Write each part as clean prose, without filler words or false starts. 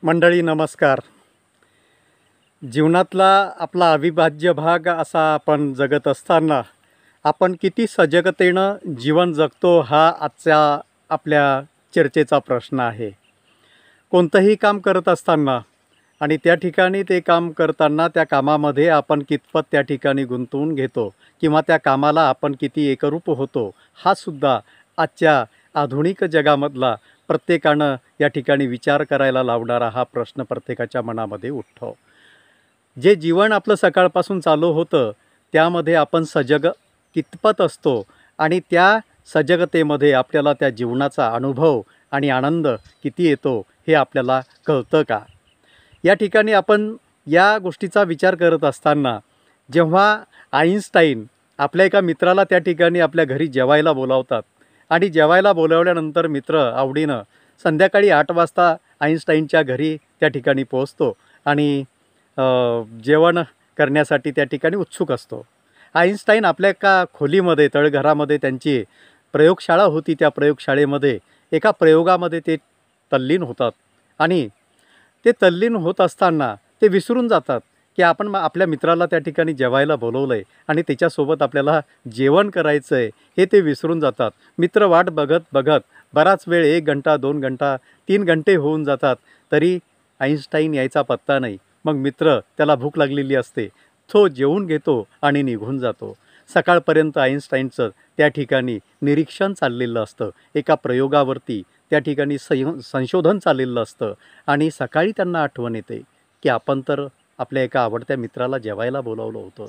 मंडळी नमस्कार. जीवनातला आपला अविभाज्य भाग असा आपण जगत असताना आपण किती सजगतेनं जीवन जगतो हा आजच्या आपल्या चर्चेचा प्रश्न आहे. कोणतंही काम करत असताना आणि त्या ठिकाणी ते काम करताना त्या कामामध्ये आपण कितपत त्या ठिकाणी गुंतवून घेतो किंवा त्या कामाला आपण किती एकरूप होतो हा सुद्धा आजच्या आधुनिक जगामधला प्रत्येकानं या ठिकाणी विचार करायला लावणारा हा प्रश्न प्रत्येकाच्या मनामध्ये उठतो. जे जीवन आपलं सकाळपासून चालू होतं त्यामध्ये आपण सजग कितपत असतो आणि त्या सजगतेमध्ये आपल्याला त्या जीवनाचा अनुभव आणि आनंद किती येतो हे आपल्याला कळतं का? या ठिकाणी आपण या गोष्टीचा विचार करत असताना जेव्हा आईन्स्टाईन आपल्या एका मित्राला त्या ठिकाणी आपल्या घरी जेवायला बोलावतात आणि जेवायला बोलावल्यानंतर मित्र आवडीनं संध्याकाळी 8 वाजता आईन्स्टाईनच्या घरी त्या ठिकाणी पोहोचतो आणि जेवण करण्यासाठी त्या ठिकाणी उत्सुक असतो. आईन्स्टाईन आपल्या एका खोलीमध्ये तळघरामध्ये त्यांची प्रयोगशाळा होती. त्या प्रयोगशाळेमध्ये एका प्रयोगामध्ये ते तल्लीन होतात आणि ते तल्लीन होत असताना ते विसरून जातात की आपण आपल्या मित्राला त्या ठिकाणी जेवायला बोलवलं आहे आणि त्याच्यासोबत आपल्याला जेवण करायचं आहे हे ते विसरून जातात. मित्र वाट बघत बघत बराच वेळ 1 घंटा 2 घंटा 3 घंटे होऊन जातात तरी आईन्स्टाईन यायचा पत्ता नाही. मग मित्र त्याला भूक लागलेली असते, तो जेवून घेतो आणि निघून जातो. सकाळपर्यंत आईन्स्टाईनचं त्या ठिकाणी निरीक्षण चाललेलं असतं, एका प्रयोगावरती त्या ठिकाणी संशोधन चाललेलं असतं आणि सकाळी त्यांना आठवण येते की आपण तर आपल्या एका आवडत्या मित्राला जेवायला बोलावलं होतं,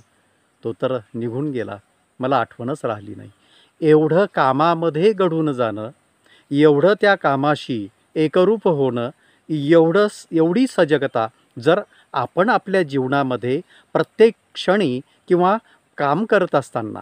तो तर निघून गेला, मला आठवणच राहिली नाही. एवढं कामामध्ये गढून जाणं, एवढं त्या कामाशी एकरूप होणं, एवढी सजगता जर आपण आपल्या जीवनामध्ये प्रत्येक क्षणी किंवा काम करत असताना,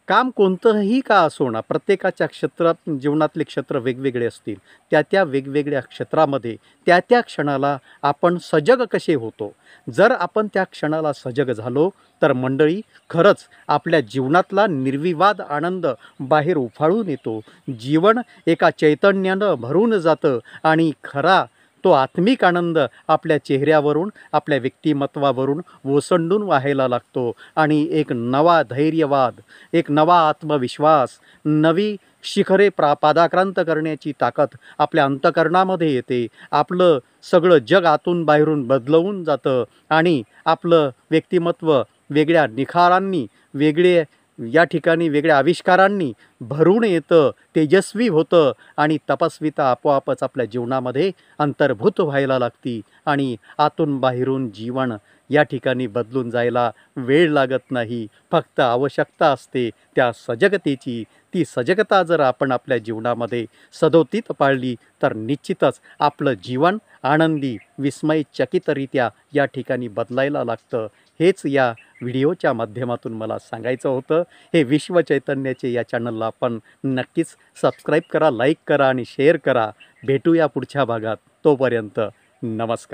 काम कोणतंही का असो ना, प्रत्येकाच्या क्षेत्रात जीवनातले क्षेत्र वेगवेगळे असतील, त्या वेगवेगळ्या क्षेत्रामध्ये त्या क्षणाला आपण सजग कसे होतो. जर आपण त्या क्षणाला सजग झालो तर मंडळी खरंच आपल्या जीवनातला निर्विवाद आनंद बाहेर उफाळून येतो. जीवन एका चैतन्यानं भरून जातं आणि खरा तो आत्मिक आनंद आपल्या चेहऱ्यावरून, आपल्या व्यक्तिमत्वावरून ओसंडून वाहायला लागतो आणि एक नवा धैर्यवाद, एक नवा आत्मविश्वास, नवी शिखरे पादाक्रांत करण्याची ताकद आपल्या अंतःकरणामध्ये येते. आपलं सगळं जग आतून बाहेरून बदलवून जातं आणि आपलं व्यक्तिमत्व वेगळ्या निखारांनी, या ठिकाणी वेगळ्या आविष्कारांनी भरून येतं, तेजस्वी होतं आणि तपस्विता आपोआपच आपल्या जीवनामध्ये अंतर्भूत व्हायला लागती आणि आतून बाहेरून जीवन या ठिकाणी बदलून जायला वेळ लागत नाही. फक्त आवश्यकता असते त्या सजगतेची. ती सजगता जर आपण आपल्या जीवनामध्ये सदोदित पाळली तर निश्चितच आपलं जीवन आनंदी, विस्मयचकितरित्या या ठिकाणी बदलायला लागतं. हेच या व्हिडिओच्या माध्यमातून मला सांगायचं होतं. हे विश्व चैतन्याचे या चॅनलला आपण नक्कीच सबस्क्राईब करा, लाईक करा आणि शेअर करा. भेटूया पुढच्या भागात. तोपर्यंत नमस्कार.